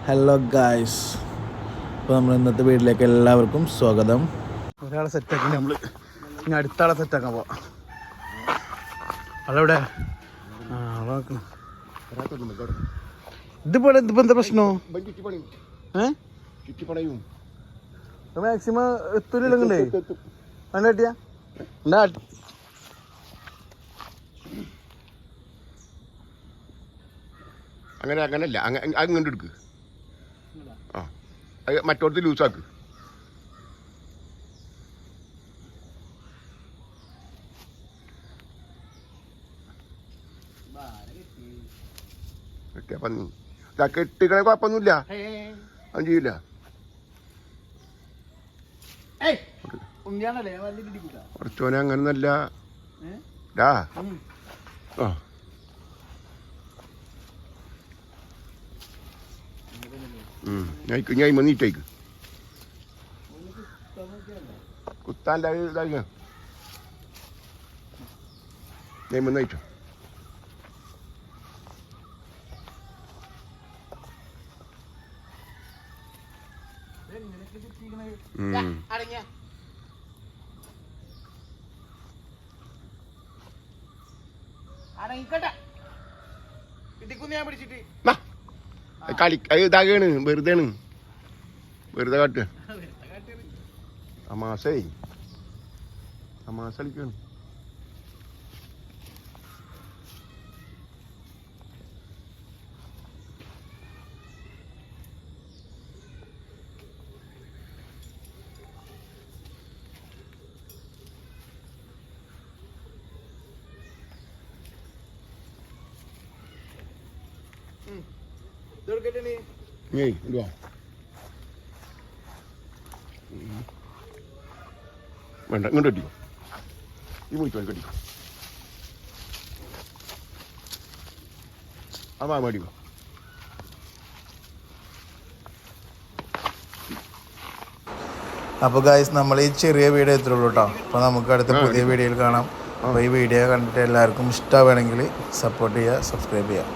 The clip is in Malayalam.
ഹലോ ഗായ്സ്, അപ്പോൾ നമ്മൾ ഇന്നത്തെ വീട്ടിലേക്ക് എല്ലാവർക്കും സ്വാഗതം. ഒരാളെ സെറ്റാക്കി നമ്മൾ ഇനി അടുത്ത ആളെ സെറ്റാക്കാൻ പോവാം. ആളെവിടെ? ഇതിപ്പോ എന്താ പ്രശ്നോ? മാക്സിമം എത്തൂലേ കണ്ടിയാ എന്താ? അങ്ങനല്ല, അങ്ങോട്ട് എടുക്ക്. ആ, അത് മറ്റോടത്ത് ലൂസാക്ക്. കെട്ടിയാ പന്നി കെട്ടിക്കണ കുഴപ്പമൊന്നുമില്ല, അത് ചെയ്യില്ല. കുറച്ചോനെ അങ്ങനെ നല്ല ആ ഞാൻ നീറ്റേക്ക് കുത്താൻ്റെ ഇതായി ഞാൻ നയിച്ചോ. കളി ഇതാകാണ്, വെറുതെയാണ്, വെറുതെ കാട്ട്. തമാശ കളിക്കാണ്. വേണ്ട, ഇങ്ങോട്ട് കെട്ടിക്കോ. ഈ മുറിച്ചോ കെട്ടിക്കോ. ആ മേടിക്കോ. അപ്പോൾ ഗായ്സ്, നമ്മൾ ഈ ചെറിയ വീഡിയോ എത്തുള്ളൂ കേട്ടോ. അപ്പോൾ നമുക്ക് അടുത്ത പുതിയ വീഡിയോയിൽ കാണാം. അപ്പോൾ ഈ വീഡിയോ കണ്ടിട്ട് എല്ലാവർക്കും ഇഷ്ടമാവുകയാണെങ്കിൽ സപ്പോർട്ട് ചെയ്യുക, സബ്സ്ക്രൈബ് ചെയ്യുക.